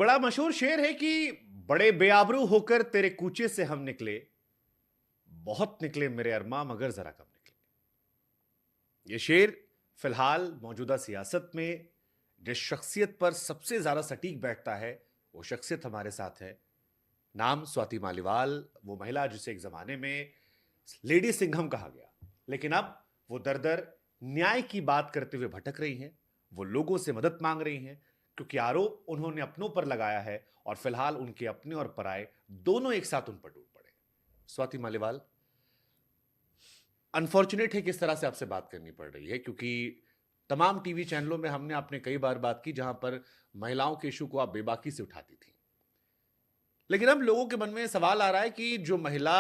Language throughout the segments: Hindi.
बड़ा मशहूर शेर है कि बड़े बेआबरू होकर तेरे कूचे से हम निकले, बहुत निकले मेरे अरमां मगर जरा कम निकले। ये शेर फिलहाल मौजूदा सियासत में जिस शख्सियत पर सबसे ज्यादा सटीक बैठता है वो शख्सियत हमारे साथ है। नाम स्वाति मालीवाल, वो महिला जिसे एक जमाने में लेडी सिंघम कहा गया, लेकिन अब वो दर दर न्याय की बात करते हुए भटक रही हैं। वो लोगों से मदद मांग रही हैं क्योंकि आरोप उन्होंने अपनों पर लगाया है और फिलहाल उनके अपने और पराये दोनों एक साथ उन पर टूट पड़े। स्वाति मालीवाल, अनफॉर्चुनेट है किस तरह से आपसे बात करनी पड़ रही है, क्योंकि तमाम टीवी चैनलों में हमने आपने कई बार बात की जहां पर महिलाओं के इशू को आप बेबाकी से उठाती थी, लेकिन अब लोगों के मन में सवाल आ रहा है कि जो महिला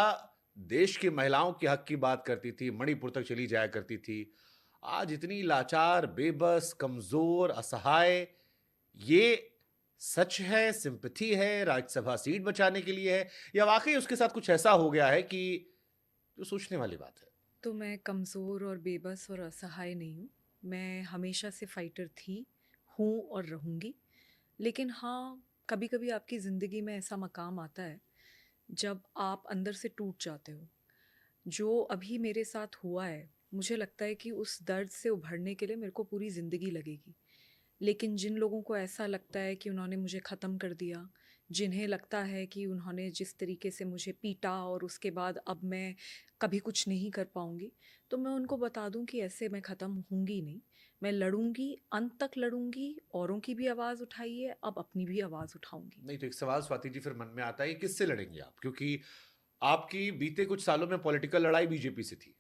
देश की महिलाओं के हक की बात करती थी, मणिपुर तक चली जाया करती थी, आज इतनी लाचार, बेबस, कमजोर, असहाय, ये सच है, सिंपैथी है, राज्यसभा सीट बचाने के लिए है, या वाकई उसके साथ कुछ ऐसा हो गया है कि जो सोचने वाली बात है? तो मैं कमज़ोर और बेबस और असहाय नहीं हूँ। मैं हमेशा से फाइटर थी, हूँ और रहूँगी। लेकिन हाँ, कभी-कभी आपकी ज़िंदगी में ऐसा मकाम आता है, जब आप अंदर से टूट जाते हो। जो अभी मेरे साथ हुआ है, मुझे लगता है कि उस दर्द से उभरने के लिए मेरे को पूरी ज़िंदगी लगेगी। लेकिन जिन लोगों को ऐसा लगता है कि उन्होंने मुझे ख़त्म कर दिया, जिन्हें लगता है कि उन्होंने जिस तरीके से मुझे पीटा और उसके बाद अब मैं कभी कुछ नहीं कर पाऊँगी, तो मैं उनको बता दूँ कि ऐसे मैं ख़त्म होऊँगी नहीं। मैं लड़ूँगी, अंत तक लड़ूँगी, औरों की भी आवाज़ उठाई है, अब अपनी भी आवाज़ उठाऊँगी। नहीं तो एक सवाल स्वाति जी फिर मन में आता है कि किससे लड़ेंगे आप, क्योंकि आपकी बीते कुछ सालों में पॉलिटिकल लड़ाई बीजेपी से थी।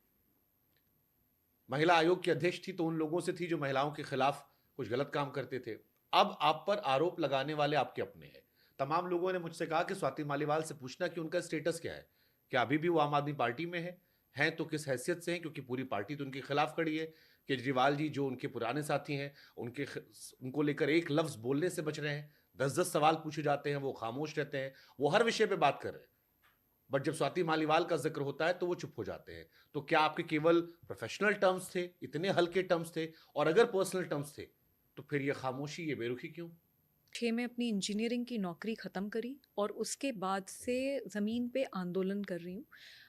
महिला आयोग की अध्यक्ष थी तो उन लोगों से थी जो महिलाओं के खिलाफ कुछ गलत काम करते थे। अब आप पर आरोप लगाने वाले आपके अपने हैं। तमाम लोगों ने मुझसे कहा कि स्वाति मालीवाल से पूछना कि उनका स्टेटस क्या है, क्या अभी भी वो आम आदमी पार्टी में है, हैं तो किस हैसियत से हैं, क्योंकि पूरी पार्टी तो उनके खिलाफ खड़ी है। केजरीवाल जी जो उनके पुराने साथी हैं, उनको लेकर एक लफ्ज बोलने से बच रहे हैं। 10-10 सवाल पूछे जाते हैं, वो खामोश रहते हैं, वो हर विषय पे बात कर रहे हैं। बट जब स्वाति मालीवाल का जिक्र होता है तो वो चुप हो जाते हैं। तो क्या आपके केवल प्रोफेशनल टर्म्स थे, इतने हल्के टर्म्स थे, और अगर पर्सनल टर्म्स थे तो फिर ये खामोशी, ये बेरुखी क्यों? 6 में अपनी इंजीनियरिंग की नौकरी ख़त्म करी और उसके बाद से ज़मीन पे आंदोलन कर रही हूँ।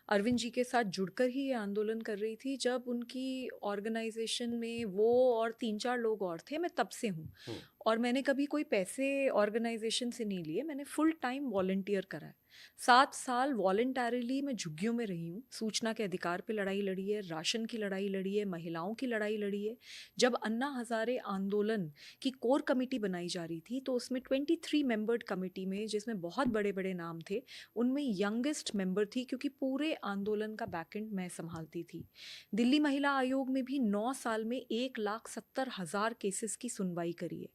अरविंद जी के साथ जुड़कर ही ये आंदोलन कर रही थी, जब उनकी ऑर्गेनाइज़ेशन में वो और 3-4 लोग और थे, मैं तब से हूँ। हम्म। और मैंने कभी कोई पैसे ऑर्गेनाइज़ेशन से नहीं लिए, मैंने फुल टाइम वॉलंटियर करा है। 7 साल वॉलंटरीली मैं झुग्गियों में रही हूँ, सूचना के अधिकार पे लड़ाई लड़ी है, राशन की लड़ाई लड़ी है, महिलाओं की लड़ाई लड़ी है। जब अन्ना हज़ारे आंदोलन की कोर कमेटी बनाई जा रही थी, तो उसमें 23 मेंबर्ड कमेटी में, जिसमें बहुत बड़े-बड़े नाम थे, उनमें यंगेस्ट मेंबर थी, क्योंकि पूरे आंदोलन का बैकएंड मैं संभालती थी। दिल्ली महिला आयोग में भी 9 साल में 1,70,000 केसेस की सुनवाई करी है।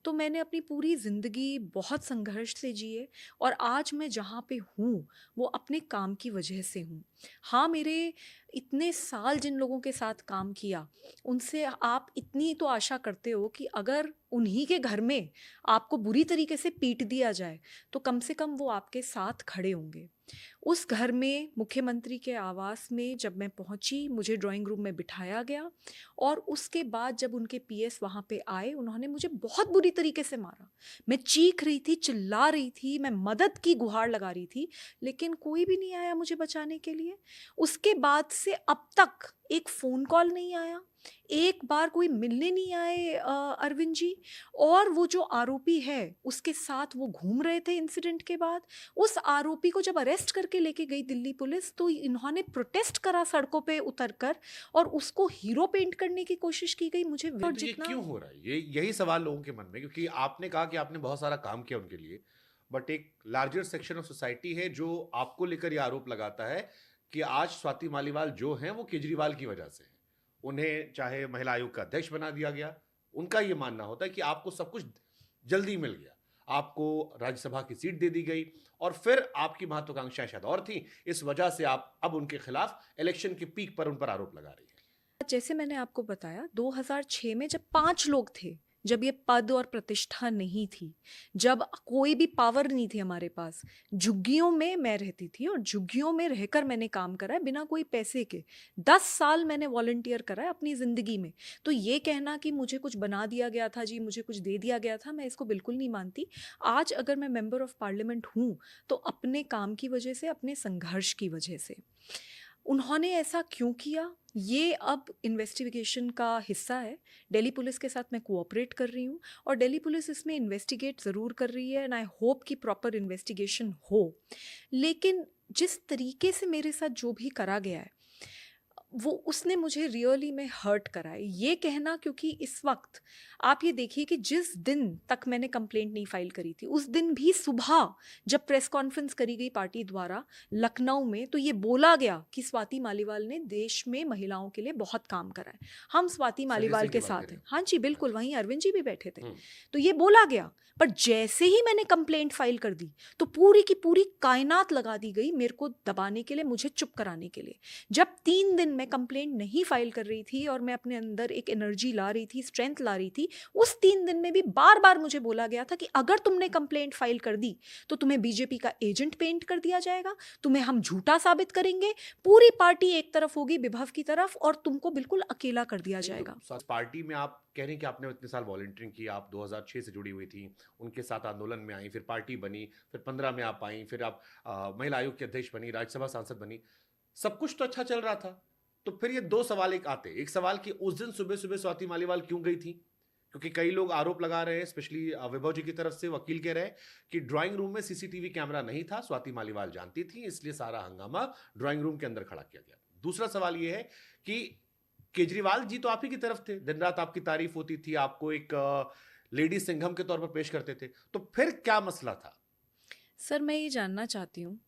तो मैंने अपनी पूरी ज़िंदगी बहुत संघर्ष से जी है और आज मैं जहाँ पे हूँ, वो अपने काम की वजह से हूँ। हाँ, मेरे इतने साल जिन लोगों के साथ काम किया, उनसे आप इतनी तो आशा करते हो कि अगर उन्हीं के घर में आपको बुरी तरीके से पीट दिया जाए, तो कम से कम वो आपके साथ खड़े होंगे। उस घर में, मुख्यमंत्री के आवास में जब मैं पहुंची, मुझे ड्राइंग रूम में बिठाया गया और उसके बाद जब उनके पीएस वहाँ पे आए, उन्होंने मुझे बहुत बुरी तरीके से मारा। मैं चीख रही थी, चिल्ला रही थी, मैं मदद की गुहार लगा रही थी, लेकिन कोई भी नहीं आया मुझे बचाने के लिए। उसके बाद से अब तक एक फ़ोन कॉल नहीं आया, एक बार कोई मिलने नहीं आए अरविंद जी। और वो जो आरोपी है, उसके साथ वो घूम रहे थे इंसिडेंट के बाद। उस आरोपी को जब अरेस्ट करके लेके गई दिल्ली पुलिस, तो इन्होंने प्रोटेस्ट करा सड़कों पे उतरकर और उसको हीरो पेंट करने की कोशिश की गई मुझे। नहीं और तो ये जितना क्यों हो रहा है? ये यही सवाल लोगों के मन में, क्योंकि आपने कहा कि आपने बहुत सारा काम किया उनके लिए, बट एक लार्जर सेक्शन ऑफ सोसाइटी है जो आपको लेकर यह आरोप लगाता है कि आज स्वाति मालीवाल जो हैं वो केजरीवाल की वजह से हैं। उन्हें चाहे महिला आयोग का अध्यक्ष बना दिया गया, उनका ये मानना होता है कि आपको सब कुछ जल्दी मिल गया, आपको राज्यसभा की सीट दे दी गई, और फिर आपकी महत्वाकांक्षाएं शायद और थी, इस वजह से आप अब उनके खिलाफ इलेक्शन के पीक पर उन पर आरोप लगा रही है। जैसे मैंने आपको बताया, 2006 में जब 5 लोग थे जब ये पद और प्रतिष्ठा नहीं थी, जब कोई भी पावर नहीं थी हमारे पास, झुग्गियों में मैं रहती थी और झुग्गियों में रहकर मैंने काम करा है बिना कोई पैसे के। 10 साल मैंने वॉलंटियर करा है अपनी ज़िंदगी में। तो ये कहना कि मुझे कुछ बना दिया गया था जी, मुझे कुछ दे दिया गया था, मैं इसको बिल्कुल नहीं मानती। आज अगर मैं मेंबर ऑफ पार्लियामेंट हूँ, तो अपने काम की वजह से, अपने संघर्ष की वजह से। उन्होंने ऐसा क्यों किया, ये अब इन्वेस्टिगेशन का हिस्सा है। दिल्ली पुलिस के साथ मैं कोऑपरेट कर रही हूँ और दिल्ली पुलिस इसमें इन्वेस्टिगेट ज़रूर कर रही है एंड आई होप कि प्रॉपर इन्वेस्टिगेशन हो। लेकिन जिस तरीके से मेरे साथ जो भी करा गया है, वो उसने मुझे रियली में हर्ट करा है। ये कहना, क्योंकि इस वक्त आप ये देखिए कि जिस दिन तक मैंने कंप्लेंट नहीं फाइल करी थी, उस दिन भी सुबह जब प्रेस कॉन्फ्रेंस करी गई पार्टी द्वारा लखनऊ में, तो ये बोला गया कि स्वाति मालीवाल ने देश में महिलाओं के लिए बहुत काम करा है। हम स्वाति मालीवाल सिंह की के बात कर साथ रहे हैं। हैं। हाँ जी, बिल्कुल, अच्छा। वहीं अरविंद जी भी बैठे थे। हम्म। तो ये बोला गया, पर जैसे ही मैंने कंप्लेंट फाइल कर दी, तो पूरी की पूरी कायनात लगा दी गई मेरे को दबाने के लिए, मुझे चुप कराने के लिए। जब 3 दिन मैं कंप्लेंट नहीं फाइल कर रही थी और मैं अपने अंदर एक एनर्जी ला रही थी, स्ट्रेंथ ला रही थी, उस 3 दिन में भी बार बार मुझे बोला गया था कि अगर तुमने कंप्लेंट फाइल कर दी तो तुम्हें बीजेपी का एजेंट पेंट कर दिया जाएगा, तुम्हें हम झूठा साबित करेंगे, पूरी पार्टी एक तरफ होगी विभव की तरफ और तुमको बिल्कुल अकेला कर दिया जाएगा। पार्टी में आप कह रहे हैं कि आपने इतने साल वॉलंटियरिंग की, आप 2006 से जुड़ी हुई थी, उनके साथ आंदोलन में आई, फिर पार्टी बनी, फिर 15 में आप आई, फिर आप महिला आयोग की अध्यक्ष बनी, राज्यसभा सांसद बनी, सब कुछ तो अच्छा चल रहा था। तो फिर ये 2 सवाल एक आते, एक सवाल कि उस दिन सुबह सुबह स्वाति मालीवाल क्यों गई थी? क्योंकि कई लोग आरोप लगा रहे हैं, स्पेशली विभव जी की तरफ से वकील कह रहे हैं कि ड्राइंग रूम में सीसीटीवी कैमरा नहीं था, स्वाति मालीवाल जानती थी, इसलिए सारा हंगामा ड्राइंग रूम के अंदर खड़ा किया गया। दूसरा सवाल यह है कि केजरीवाल जी तो आप ही की तरफ थे, दिन रात आपकी तारीफ होती थी, आपको एक लेडी सिंघम के तौर पर पेश करते थे, तो फिर क्या मसला था? सर, मैं ये जानना चाहती हूँ,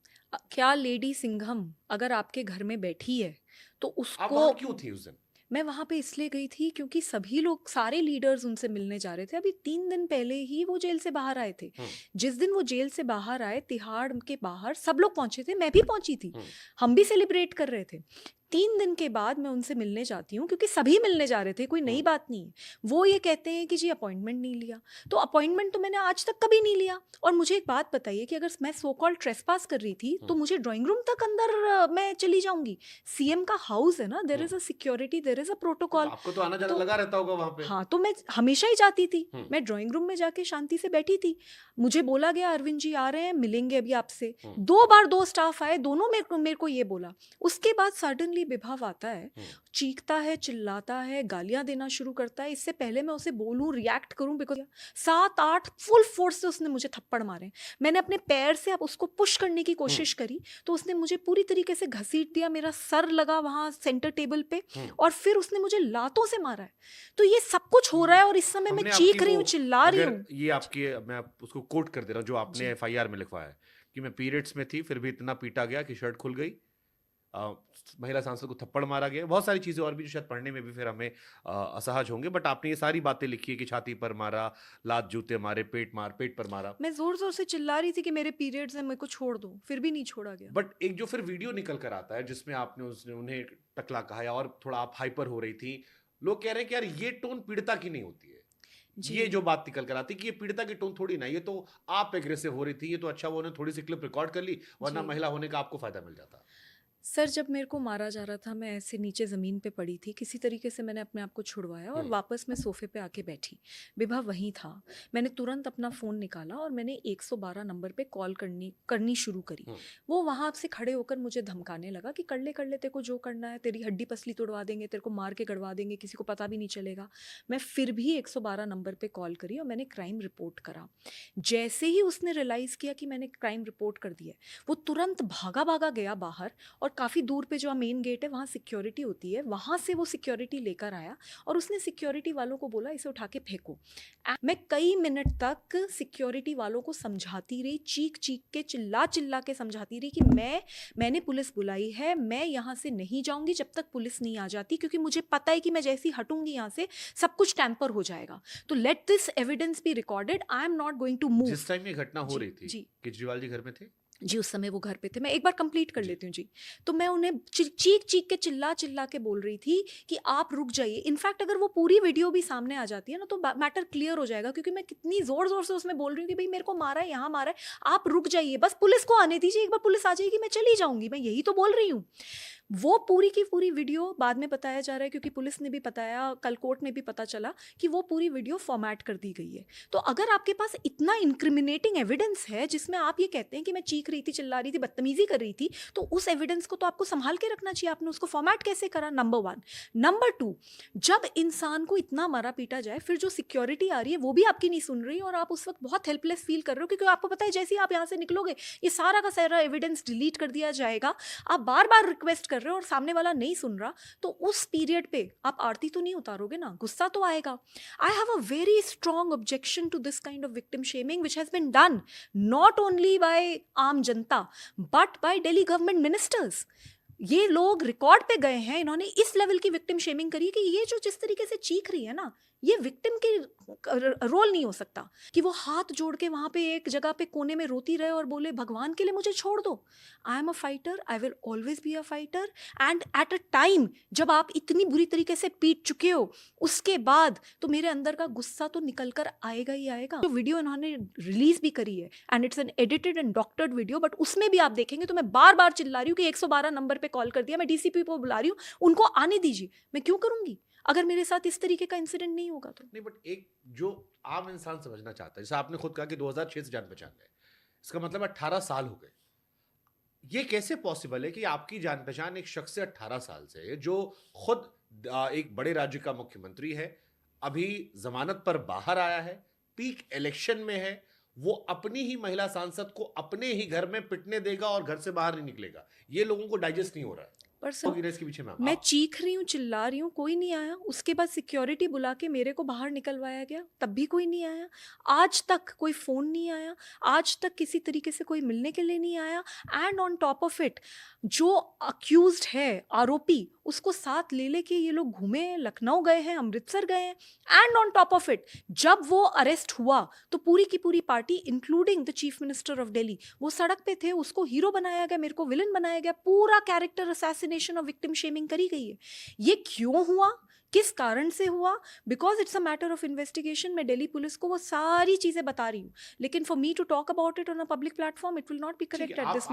क्या लेडी सिंघम अगर आपके घर में बैठी है तो आप उसको, वहां क्यों थी उस दिन? मैं वहाँ पे इसलिए गई थी क्योंकि सभी लोग, सारे लीडर्स उनसे मिलने जा रहे थे। अभी 3 दिन पहले ही वो जेल से बाहर आए थे। जिस दिन वो जेल से बाहर आए, तिहाड़ के बाहर सब लोग पहुंचे थे, मैं भी पहुंची थी, हम भी सेलिब्रेट कर रहे थे। 3 दिन के बाद मैं उनसे मिलने जाती हूँ, क्योंकि सभी मिलने जा रहे थे, कोई नई बात नहीं है। वो ये कहते हैं कि जी अपॉइंटमेंट नहीं लिया। तो अपॉइंटमेंट तो मैंने आज तक कभी नहीं लिया। और मुझे एक बात बताइए कि अगर मैं सो कॉल्ड ट्रेसपास कर रही थी, तो मुझे ड्राइंग रूम तक अंदर मैं चली जाऊंगी? सीएम का हाउस है ना, there is a security, there is a protocol. आपको तो आना जाना तो लगा रहता होगा वहां पे। हाँ, तो मैं हमेशा ही जाती थी। मैं ड्राइंग रूम में जाके शांति से बैठी थी। मुझे बोला गया अरविंद जी आ रहे हैं, मिलेंगे अभी आपसे। 2 बार 2 स्टाफ आए, दोनों मेरे को ये बोला। उसके बाद सडनली विभव आता है, चीखता है, चिल्लाता है, गालियां देना शुरू करता है। इससे पहले मैं उसे बोलूं, रिएक्ट करूं, बिकॉज 7-8 फुल फोर्स से उसने मुझे थप्पड़ मारे। मैंने अपने पैर से अब उसको पुश करने की कोशिश करी, तो उसने मुझे पूरी तरीके से घसीट दिया, मेरा सर लगा वहां सेंटर टेबल पे, और फिर उसने मुझे लातों से मारा है। तो ये सब कुछ हो रहा है और इस समय मैं चीख रही हूँ, चिल्ला रही हूँ। ये आपकी, मैं उसको कोट कर दे रहा हूँ जो आपने एफआईआर में लिखवाया है कि मैं पीरियड्स में थी, फिर भी इतना पीटा गया कि शर्ट खुल गई, महिला सांसद को थप्पड़ मारा गया, बहुत सारी चीजें और भी जो शायद पढ़ने में भी फिर हमें असहज होंगे, बट आपने ये सारी बातें लिखी है कि छाती पर मारा, लात जूते मारे, पेट पर मारा। मैं जोर जोर से चिल्ला रही थी कि मेरे पीरियड्स हैं, मेरे को छोड़ दो, फिर भी नहीं छोड़ा गया। बट एक जो फिर वीडियो निकल कर आता है जिसमें आपने उन्हें टकला कहा और थोड़ा आप हाइपर हो रही थी, लोग कह रहे हैं कि यार ये टोन पीड़िता की नहीं होती है। ये जो बात निकल कर आती कि ये पीड़िता की टोन थोड़ी ना, ये तो आप एग्रेसिव हो रही थी, ये तो अच्छा वो उन्होंने थोड़ी सी क्लिप रिकॉर्ड कर ली, वरना महिला होने का आपको फायदा मिल जाता। सर, जब मेरे को मारा जा रहा था, मैं ऐसे नीचे ज़मीन पे पड़ी थी, किसी तरीके से मैंने अपने आप को छुड़वाया और वापस मैं सोफे पे आके बैठी। विभव वहीं था। मैंने तुरंत अपना फ़ोन निकाला और मैंने 112 नंबर पे कॉल करनी शुरू करी। वो वहाँ से खड़े होकर मुझे धमकाने लगा कि कर ले तेरे को जो करना है, तेरी हड्डी पसली तोड़वा देंगे, तेरे को मार के गड़वा देंगे, किसी को पता भी नहीं चलेगा। मैं फिर भी 112 नंबर पर कॉल करी और मैंने क्राइम रिपोर्ट करा। जैसे ही उसने रियलाइज़ किया कि मैंने क्राइम रिपोर्ट कर दिया, वो तुरंत भागा गया बाहर, और काफ़ी दूर पे जो मेन गेट है वहाँ सिक्योरिटी होती है, वहाँ से वो सिक्योरिटी लेकर आया और उसने सिक्योरिटी वालों को बोला इसे उठा के फेंको। मैं कई मिनट तक सिक्योरिटी वालों को समझाती रही, चीख के, चिल्ला के समझाती रही कि मैंने पुलिस बुलाई है, मैं यहाँ से नहीं जाऊँगी जब तक पुलिस नहीं आ जाती, क्योंकि मुझे पता है कि मैं जैसी हटूंगी यहाँ से सब कुछ टैंपर हो जाएगा। तो let this evidence be recorded, I am not going to move. जिस टाइम ये घटना हो रही थी, केजरीवाल जी घर में थे? जी, उस समय वो घर पे थे। मैं एक बार कंप्लीट कर जी। लेती हूँ जी। तो मैं उन्हें चीख-चीख के, चिल्ला-चिल्ला के बोल रही थी कि आप रुक जाइए। इनफैक्ट अगर वो पूरी वीडियो भी सामने आ जाती है ना, तो मैटर क्लियर हो जाएगा, क्योंकि मैं कितनी ज़ोर-ज़ोर से उसमें बोल रही हूँ कि भई मेरे को मारा है, यहाँ मारा है, आप रुक जाइए, बस पुलिस को आने दीजिए, एक बार पुलिस आ जाएगी मैं चली जाऊँगी, मैं यही तो बोल रही हूँ। वो पूरी की पूरी वीडियो बाद में बताया जा रहा है, क्योंकि पुलिस ने भी बताया, कल कोर्ट में भी पता चला कि वो पूरी वीडियो फॉर्मेट कर दी गई है। तो अगर आपके पास इतना इंक्रिमिनेटिंग एविडेंस है जिसमें आप ये कहते हैं कि मैं चीख रही थी, चिल्ला रही थी, बदतमीजी कर रही थी, तो उस एविडेंस को तो आपको संभाल के रखना चाहिए। आपने उसको फॉर्मेट कैसे करा? नंबर 1। नंबर 2, जब इंसान को इतना मारा पीटा जाए, फिर जो सिक्योरिटी आ रही है वो भी आपकी नहीं सुन रही, और आप उस वक्त बहुत हेल्पलेस फील कर रहे हो, क्योंकि आपको पता है जैसे ही आप यहाँ से निकलोगे ये सारा का सारा एविडेंस डिलीट कर दिया जाएगा। आप बार बार रिक्वेस्ट कर रहे हो और सामने वाला नहीं सुन रहा, तो उस पीरियड पे आप आरती तो नहीं उतारोगे ना, गुस्सा तो आएगा। I have a very strong objection to this kind of victim shaming which has been done not only by आम जनता but by Delhi government ministers. ये लोग रिकॉर्ड पे गए हैं, इन्होंने इस लेवल की विक्टिम शेमिंग करी कि ये जो जिस तरीके से चीख रही है ना, ये विक्टिम की रोल नहीं हो सकता कि वो हाथ जोड़ के वहां पे एक जगह पे कोने में रोती रहे और बोले भगवान के लिए मुझे छोड़ दो। I am a fighter, I will always be a fighter, and at a time जब आप इतनी बुरी तरीके से पीट चुके हो, उसके बाद तो मेरे अंदर का गुस्सा तो निकल कर आएगा ही आएगा। जो वीडियो इन्होंने रिलीज भी करी है, and it's an edited and doctored video, but उसमें भी आप देखेंगे तो मैं बार बार चिल्ला रही हूँ कि 112 नंबर पे कॉल कर दिया, मैं डीसीपी को बुला रही हूँ, उनको आने दीजिए। मैं क्यों करूंगी अगर मेरे साथ इस तरीके का इंसिडेंट नहीं होगा तो? नहीं, बट एक जो आम इंसान समझना चाहता है, जैसे आपने खुद कहा कि 2006 से जान पहचान है, इसका मतलब 18 साल हो गए। ये कैसे पॉसिबल है कि आपकी जान पहचान एक शख्स से 18 साल से है, जो खुद एक बड़े राज्य का मुख्यमंत्री है, अभी जमानत पर बाहर आया है, पीक इलेक्शन में है, वो अपनी ही महिला सांसद को अपने ही घर में पिटने देगा और घर से बाहर नहीं निकलेगा? ये लोगों को डाइजेस्ट नहीं हो रहा है। पर होगी ना इसके पीछे मैम? मैं चीख रही हूँ, चिल्ला रही हूँ, कोई नहीं आया। उसके बाद सिक्योरिटी बुला के मेरे को बाहर निकलवाया गया, तब भी कोई नहीं आया। आज तक कोई फ़ोन नहीं आया, आज तक किसी तरीके से कोई मिलने के लिए नहीं आया। And on top of it, जो अक्यूज्ड है, आरोपी, उसको साथ ले लेके ये लोग घूमे, लखनऊ गए हैं, अमृतसर गए हैं। And on top of it, जब वो अरेस्ट हुआ तो पूरी की पूरी party including the chief minister of Delhi वो सड़क पे थे, उसको हीरो बनाया गया, मेरे को विलन बनाया गया, पूरा कैरेक्टर असैसिनेशन और विक्टिम शेमिंग करी गई है। ये क्यों हुआ, किस कारण से हुआ? Because it's a matter of investigation. मैं दिल्ली पुलिस को वो सारी चीज़ें बता रही हूँ, लेकिन for me to talk about it on a public platform, it will not be ठीक है, करेक्ट एट दिस